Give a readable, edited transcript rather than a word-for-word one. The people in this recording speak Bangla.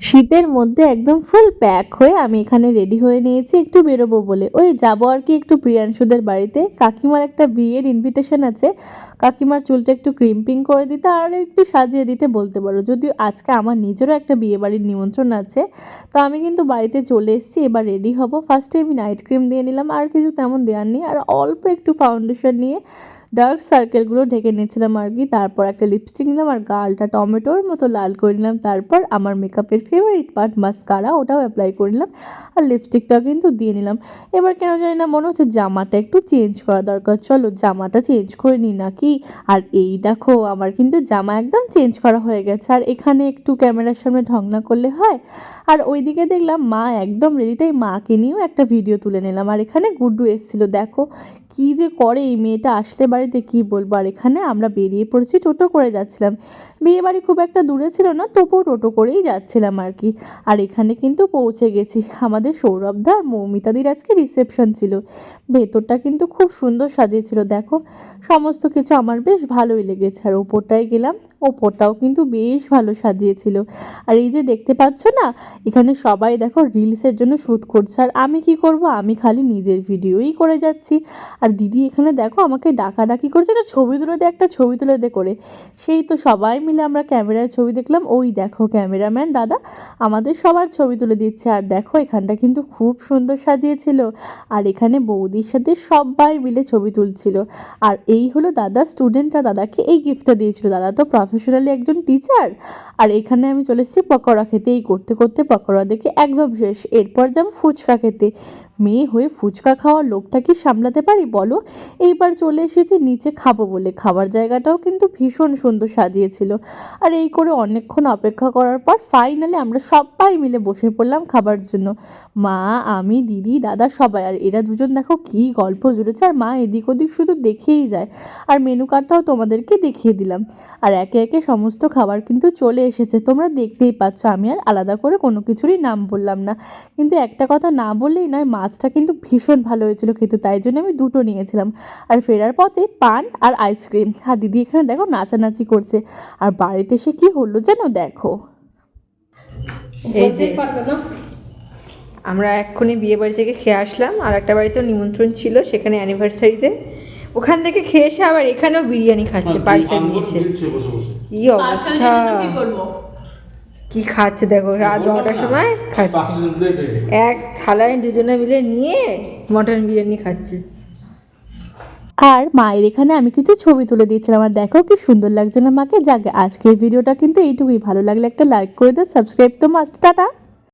শীতের মধ্যে একদম ফুল প্যাক হয়ে আমি এখানে রেডি হয়ে নিয়েছি একটু বেরোবো বলে। ওই যাবো আর কি একটু প্রিয়াংশুদের বাড়িতে। কাকিমার একটা বিয়ের ইনভিটেশন আছে। কাকিমার চুলটা একটু ক্রিম্পিং করে দিতে আর একটু সাজিয়ে দিতে বলতে পারো। যদিও আজকে আমার নিজেরও একটা বিয়েবাড়ির নিমন্ত্রণ আছে। তো আমি কিন্তু বাড়িতে চলে এসেছি, এবার রেডি হব। ফার্স্টে আমি নাইট ক্রিম দিয়ে নিলাম, আর কিছু তেমন দেওয়ার নেই, আর অল্প একটু ফাউন্ডেশন নিয়ে ডার্ক সার্কেলগুলো ঢেকে নিয়েছিলাম আর কি। তারপর একটা লিপস্টিক নিলাম আর গালটা টমেটোর মতো লাল করে নিলাম। তারপর আমার মেকআপের ফেভারিট পার্ট মাস্কারা, ওটাও অ্যাপ্লাই করে নিলাম আর লিপস্টিকটাও কিন্তু দিয়ে নিলাম। এবার কেন জানি না মনে হচ্ছে জামাটা একটু চেঞ্জ করা দরকার, চলো জামাটা চেঞ্জ করে নিই নাকি। আর এই দেখো আমার কিন্তু জামা একদম চেঞ্জ করা হয়ে গেছে। আর এখানে একটু ক্যামেরার সামনে ঢং না করলে হয়। আর ওইদিকে দেখলাম মা একদম রেডি, তাই মাকে নিয়েও একটা ভিডিও তুলে নিলাম। আর এখানে গুড্ডু এসেছিল, দেখো কি যে করে এই মেয়েটা, আসলে বাড়িতে কি বলবো। আর এখানে আমরা বেরিয়ে পড়েছি, টোটো করে যাচ্ছিলাম। বিয়ে বাড়ি খুব একটা দূরে ছিল না, তবুও টোটো করেই যাচ্ছিলাম আর কি। আর এখানে কিন্তু পৌঁছে গেছি। আমাদের সৌরভদা আর মৌমিতাদির আজকে রিসেপশন ছিল। ভেতরটা কিন্তু খুব সুন্দর সাজিয়েছিল, দেখো সমস্ত কিছু আমার বেশ ভালোই লেগেছে। আর ওপরটায় গেলাম, ওপরটাও কিন্তু বেশ ভালো সাজিয়েছিল। আর এই যে দেখতে পাচ্ছ না, এখানে সবাই দেখো রিলসের জন্য শ্যুট করছে। আর আমি কি করব, আমি খালি নিজের ভিডিওই করে যাচ্ছি। আর দিদি এখানে দেখো আমাকে ডাকাডাকি করছে, একটা ছবি তুলে দে, একটা ছবি তুলে দে করে। সেই তো সবাই মিলে আমরা ক্যামেরায় ছবি দেখলাম। ওই দেখো ক্যামেরাম্যান দাদা আমাদের সবার ছবি তুলে দিচ্ছে। আর দেখো এখানটা কিন্তু খুব সুন্দর সাজিয়েছিল। আর এখানে বৌদির সাথে সবাই মিলে ছবি তুলছিল। আর এই হলো দাদা স্টুডেন্টরা দাদাকে এই গিফটটা দিয়েছিল। দাদা তো প্রফেশনালি একজন টিচার। আর এখানে আমি চলে এসেছি পকোড়া খেতে। এই করতে করতে পকোড়া দেখে একদম শেষ। এরপর যাবো ফুচকা খেতে। মেয়ে হয়ে ফুচকা খাওয়ার লোভটা কি সামলাতে পারি বলো। এইবার চলে এসেছি নিচে খাবো বলে। খাবার জায়গাটাও কিন্তু ভীষণ সুন্দর সাজিয়েছিল। আর এই করে অনেকক্ষণ অপেক্ষা করার পর ফাইনালি আমরা সবাই মিলে বসে পড়লাম খাবার জন্য। মা, আমি, দিদি, দাদা সবাই। আর এরা দুজন দেখো কি গল্প জুড়েছে, আর মা এদিক ওদিক শুধু দেখেই যায়। আর মেনু কার্ডটাও তোমাদেরকে দেখিয়ে দিলাম। আর একে একে সমস্ত খাবার কিন্তু চলে এসেছে, তোমরা দেখতেই পাচ্ছ। আমি আর আলাদা করে কোনো কিছুরই নাম বললাম না। কিন্তু একটা কথা না বললেই নয়, মাছটা কিন্তু ভীষণ ভালো হয়েছিল খেতে, তাই জন্য আমি দুটো নিয়েছিলাম। আর ফেরার পথে পান আর আইসক্রিম। আর দিদি এখানে দেখো নাচানাচি করছে। আর বাড়িতে এসে কি হলো যেন দেখো। এই যে আমরা এক্ষুনি বিয়ে বাড়ি থেকে খেয়ে আসলাম, আর একটা বাড়িতেও নিমন্ত্রণ ছিল, সেখানে অ্যানিভার্সারিতে। ওখান থেকে খেয়ে এসে আবার এখানেও বিরিয়ানি খাচ্ছে পার্সেল নিয়ে এসে। কি অবস্থা, কি খাচ্ছে দেখো, রাত 9টার সময় খাচ্ছে। এক থালায় দুজনে মিলে নিয়ে মটন বিরিয়ানি খাচ্ছে। আর মায়ের এখানে আমি কিছু ছবি তুলে দিয়েছিলাম। আর দেখো কি সুন্দর লাগছে না মাকে। যাকে আজকের ভিডিওটা কিন্তু এইটুকুই। ভালো লাগলে একটা লাইক করে দাও, সাবস্ক্রাইব তো মাস্ট। টাটা।